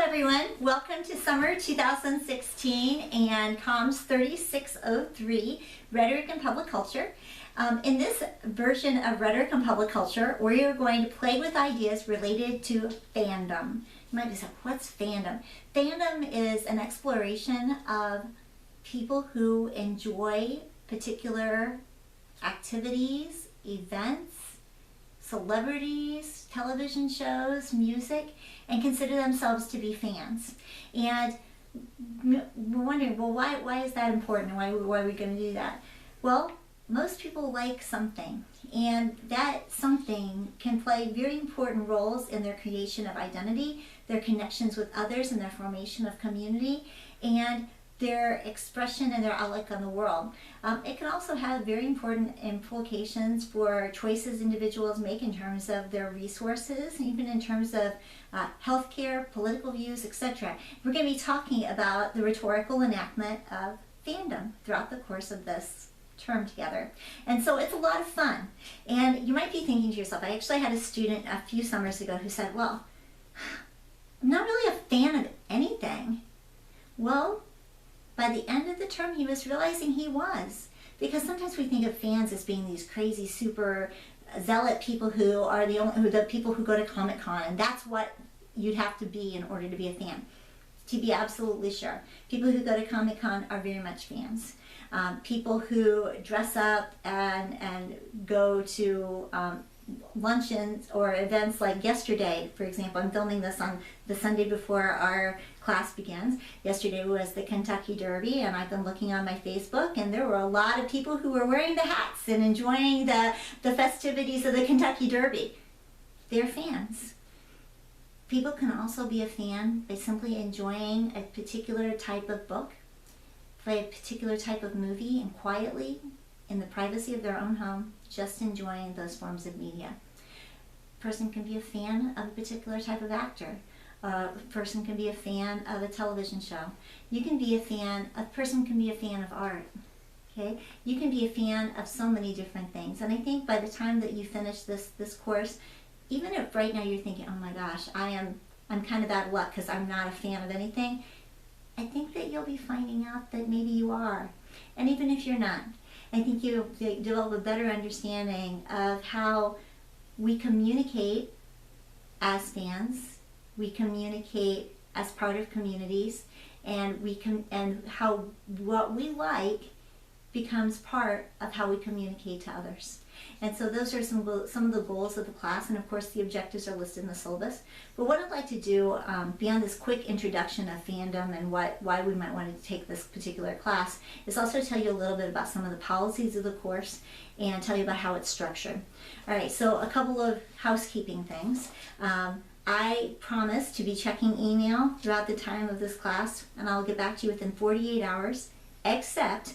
everyone. Welcome to summer 2016 and COMS 3603, Rhetoric and Public Culture. In this version of Rhetoric and Public Culture, we are going to play with ideas related to fandom. You might be saying, what's fandom? Fandom is an exploration of people who enjoy particular activities, events, celebrities, television shows, music, and consider themselves to be fans. And we're wondering, well, why is that important? Why are we going to do that? Well, most people like something, and that something can play very important roles in their creation of identity, their connections with others, and their formation of community, and their expression and their outlook on the world. It can also have very important implications for choices individuals make in terms of their resources, even in terms of healthcare, political views, etc. We're going to be talking about the rhetorical enactment of fandom throughout the course of this term together. And so it's a lot of fun. And you might be thinking to yourself, I actually had a student a few summers ago who said, well, I'm not really a fan of anything. Well, by the end of the term, he was realizing he was. Because sometimes we think of fans as being these crazy, super zealot people who are the people who go to Comic-Con, and that's what you'd have to be in order to be a fan. To be absolutely sure, people who go to Comic-Con are very much fans. People who dress up and go to luncheons or events like yesterday, for example. I'm filming this on the Sunday before our class begins. Yesterday was the Kentucky Derby, and I've been looking on my Facebook, and there were a lot of people who were wearing the hats and enjoying the festivities of the Kentucky Derby. They're fans. People can also be a fan by simply enjoying a particular type of book, play a particular type of movie, and quietly, in the privacy of their own home, just enjoying those forms of media. A person can be a fan of a particular type of actor. A person can be a fan of a television show. A person can be a fan of art. Okay? You can be a fan of so many different things. And I think by the time that you finish this course, even if right now you're thinking, oh my gosh, I'm kind of out of luck because I'm not a fan of anything, I think that you'll be finding out that maybe you are. And even if you're not, I think you'll develop a better understanding of how we communicate as fans, we communicate as part of communities, and how what we like becomes part of how we communicate to others. And so those are some of the goals of the class, and of course the objectives are listed in the syllabus. But what I'd like to do, beyond this quick introduction of fandom and why we might want to take this particular class, is also tell you a little bit about some of the policies of the course and tell you about how it's structured. All right, so a couple of housekeeping things. I promise to be checking email throughout the time of this class, and I'll get back to you within 48 hours, except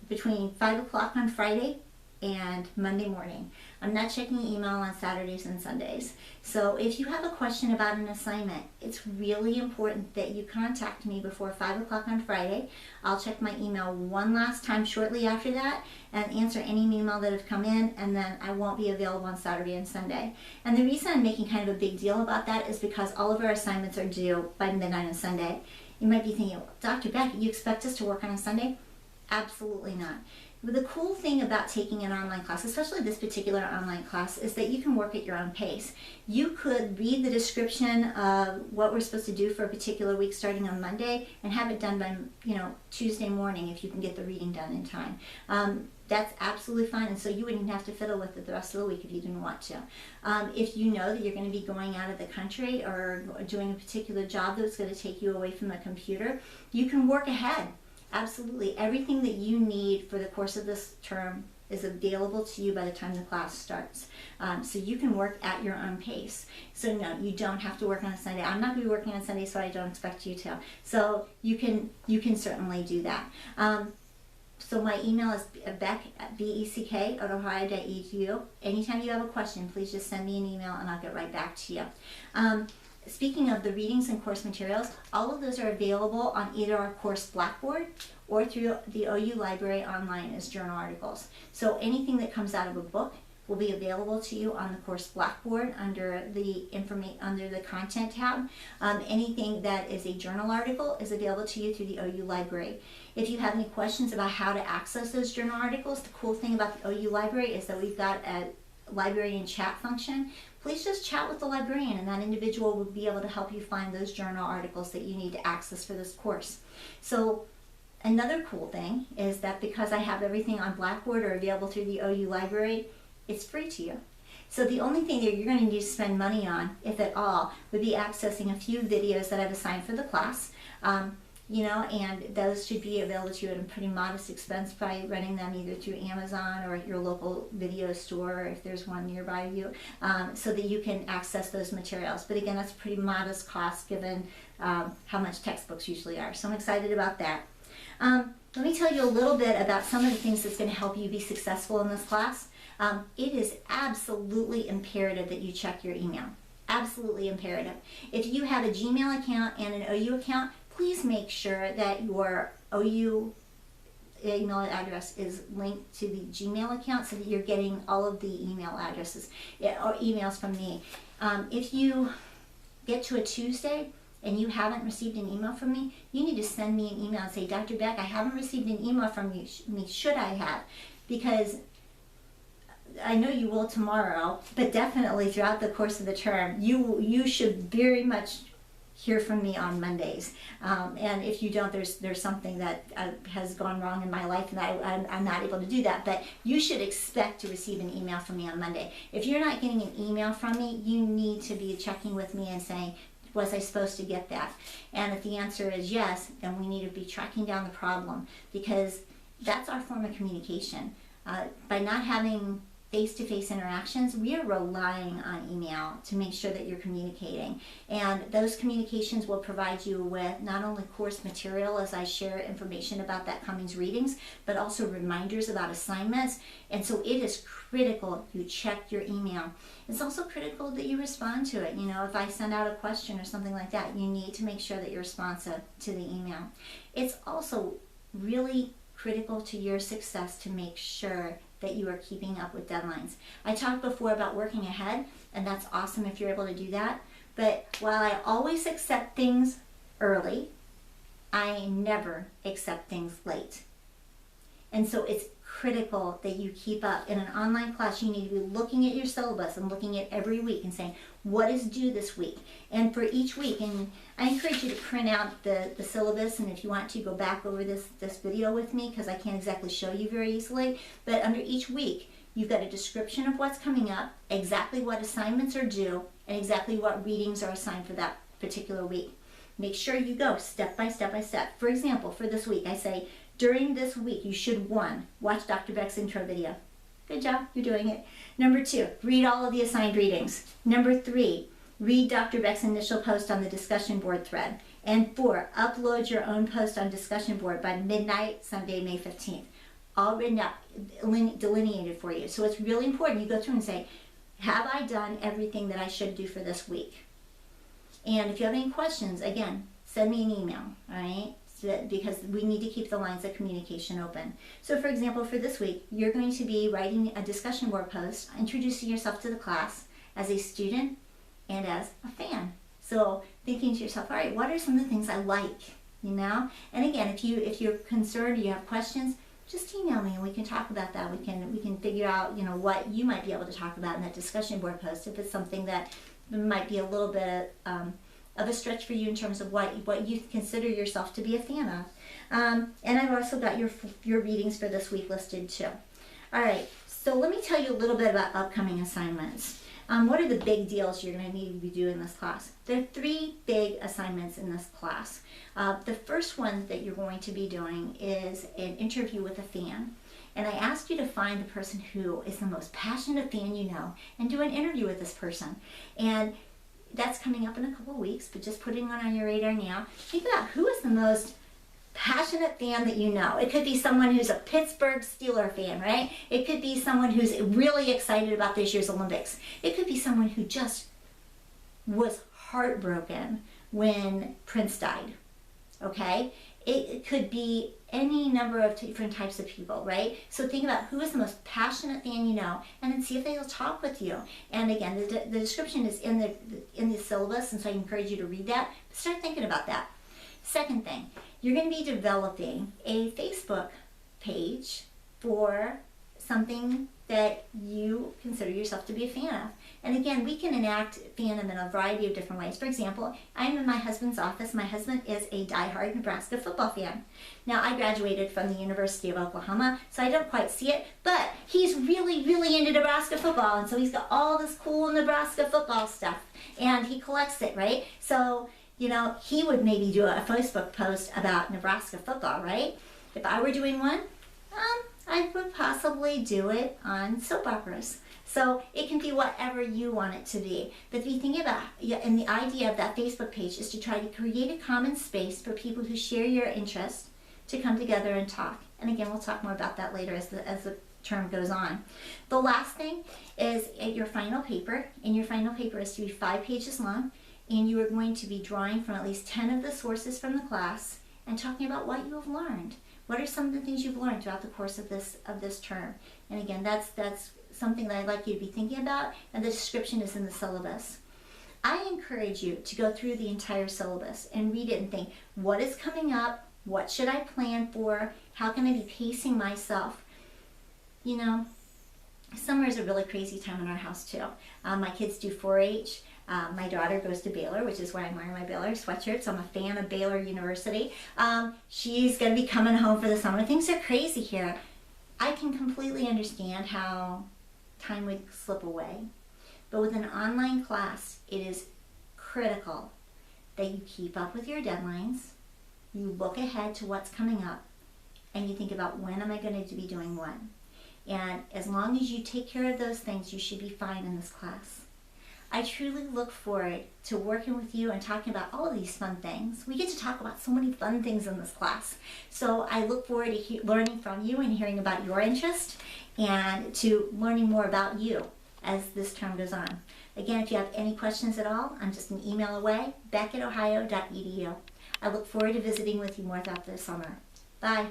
between 5 o'clock on Friday and Monday morning. I'm not checking email on Saturdays and Sundays. So if you have a question about an assignment, it's really important that you contact me before 5 o'clock on Friday. I'll check my email one last time shortly after that and answer any email that have come in, and then I won't be available on Saturday and Sunday. And the reason I'm making kind of a big deal about that is because all of our assignments are due by midnight on Sunday. You might be thinking, Dr. Beck, you expect us to work on a Sunday? Absolutely not. But the cool thing about taking an online class, especially this particular online class, is that you can work at your own pace. You could read the description of what we're supposed to do for a particular week starting on Monday and have it done by Tuesday morning if you can get the reading done in time. That's absolutely fine, and so you wouldn't have to fiddle with it the rest of the week if you didn't want to. If you know that you're going to be going out of the country or doing a particular job that's going to take you away from a computer, you can work ahead. Absolutely. Everything that you need for the course of this term is available to you by the time the class starts. So you can work at your own pace. So no, you don't have to work on a Sunday. I'm not going to be working on Sunday, so I don't expect you to. So you can certainly do that. So my email is beck@ohio.edu. Anytime you have a question, please just send me an email and I'll get right back to you. Speaking of the readings and course materials, all of those are available on either our course Blackboard or through the OU Library online as journal articles. So anything that comes out of a book, will be available to you on the course Blackboard under the content tab. Anything that is a journal article is available to you through the OU Library. If you have any questions about how to access those journal articles, the cool thing about the OU Library is that we've got a librarian chat function. Please just chat with the librarian, and that individual will be able to help you find those journal articles that you need to access for this course. So another cool thing is that because I have everything on Blackboard or available through the OU Library, it's free to you. So the only thing that you're going to need to spend money on, if at all, would be accessing a few videos that I've assigned for the class. And those should be available to you at a pretty modest expense by renting them either through Amazon or at your local video store, if there's one nearby you, so that you can access those materials. But again, that's a pretty modest cost given how much textbooks usually are. So I'm excited about that. Let me tell you a little bit about some of the things that's going to help you be successful in this class. It is absolutely imperative that you check your email. Absolutely imperative. If you have a Gmail account and an OU account, please make sure that your OU email address is linked to the Gmail account so that you're getting all of the email addresses or emails from me. If you get to a Tuesday and you haven't received an email from me, you need to send me an email and say, Dr. Beck, I haven't received an email from you. Should I have? Because I know you will tomorrow, but definitely throughout the course of the term, you should very much hear from me on Mondays. And if you don't, there's something that has gone wrong in my life, and I'm not able to do that. But you should expect to receive an email from me on Monday. If you're not getting an email from me, you need to be checking with me and saying, was I supposed to get that? And if the answer is yes, then we need to be tracking down the problem, because that's our form of communication. By not having face-to-face interactions, we are relying on email to make sure that you're communicating. And those communications will provide you with not only course material as I share information about that Cummings readings, but also reminders about assignments. And so it is critical you check your email. It's also critical that you respond to it. If I send out a question or something like that, you need to make sure that you're responsive to the email. It's also really critical to your success to make sure that you are keeping up with deadlines. I talked before about working ahead, and that's awesome if you're able to do that. But while I always accept things early, I never accept things late. And so it's critical that you keep up. In an online class, you need to be looking at your syllabus and looking at every week and saying, what is due this week? And for each week, and I encourage you to print out the syllabus, and if you want to go back over this video with me, because I can't exactly show you very easily, but under each week, you've got a description of what's coming up, exactly what assignments are due, and exactly what readings are assigned for that particular week. Make sure you go step by step by step. For example, for this week, I say, during this week, you should, 1, watch Dr. Beck's intro video. Good job, you're doing it. Number 2, read all of the assigned readings. Number 3, read Dr. Beck's initial post on the discussion board thread. And 4, upload your own post on discussion board by midnight, Sunday, May 15th. All written out, delineated for you. So it's really important you go through and say, have I done everything that I should do for this week? And if you have any questions, again, send me an email, all right? Because we need to keep the lines of communication open. So for example, for this week, you're going to be writing a discussion board post, introducing yourself to the class as a student and as a fan. So thinking to yourself, all right, what are some of the things I like, And again, if you're concerned or you have questions, just email me and we can talk about that. We can figure out, what you might be able to talk about in that discussion board post if it's something that might be a little bit of a stretch for you in terms of what you consider yourself to be a fan of. And I've also got your readings for this week listed too. All right, so let me tell you a little bit about upcoming assignments. What are the big deals you're going to need to be doing in this class? There are 3 big assignments in this class. The first one that you're going to be doing is an interview with a fan. And I asked you to find the person who is the most passionate fan you know and do an interview with this person. And that's coming up in a couple of weeks, but just putting it on your radar now. Think about who is the most passionate fan that you know. It could be someone who's a Pittsburgh Steelers fan, right? It could be someone who's really excited about this year's Olympics. It could be someone who just was heartbroken when Prince died, okay? It could be any number of different types of people, right? So think about who is the most passionate fan you know, and then see if they'll talk with you. And again, the description is in the syllabus, and so I encourage you to read that. But start thinking about that. Second thing, you're going to be developing a Facebook page for something that you consider yourself to be a fan of. And again, we can enact fandom in a variety of different ways. For example, I'm in my husband's office. My husband is a diehard Nebraska football fan. Now, I graduated from the University of Oklahoma, so I don't quite see it, but he's really, really into Nebraska football, and so he's got all this cool Nebraska football stuff, and he collects it, right? So, you know, he would maybe do a Facebook post about Nebraska football, right? If I were doing one, I would possibly do it on soap operas. So it can be whatever you want it to be. But if you think about, and the idea of that Facebook page is to try to create a common space for people who share your interest to come together and talk. And again, we'll talk more about that later as the term goes on. The last thing is your final paper, and your final paper is to be 5 pages long, and you are going to be drawing from at least 10 of the sources from the class and talking about what you have learned. What are some of the things you've learned throughout the course of this term? And again, that's something that I'd like you to be thinking about, and the description is in the syllabus. I encourage you to go through the entire syllabus and read it and think, what is coming up? What should I plan for? How can I be pacing myself? You know, summer is a really crazy time in our house too. My kids do 4-H. My daughter goes to Baylor, which is why I'm wearing my Baylor sweatshirt, so I'm a fan of Baylor University. She's going to be coming home for the summer. Things are crazy here. I can completely understand how time would slip away. But with an online class, it is critical that you keep up with your deadlines, you look ahead to what's coming up, and you think about when am I going to be doing what. And as long as you take care of those things, you should be fine in this class. I truly look forward to working with you and talking about all of these fun things. We get to talk about so many fun things in this class. So I look forward to learning from you and hearing about your interest and to learning more about you as this term goes on. Again, if you have any questions at all, I'm just an email away, beck@ohio.edu. I look forward to visiting with you more throughout the summer. Bye.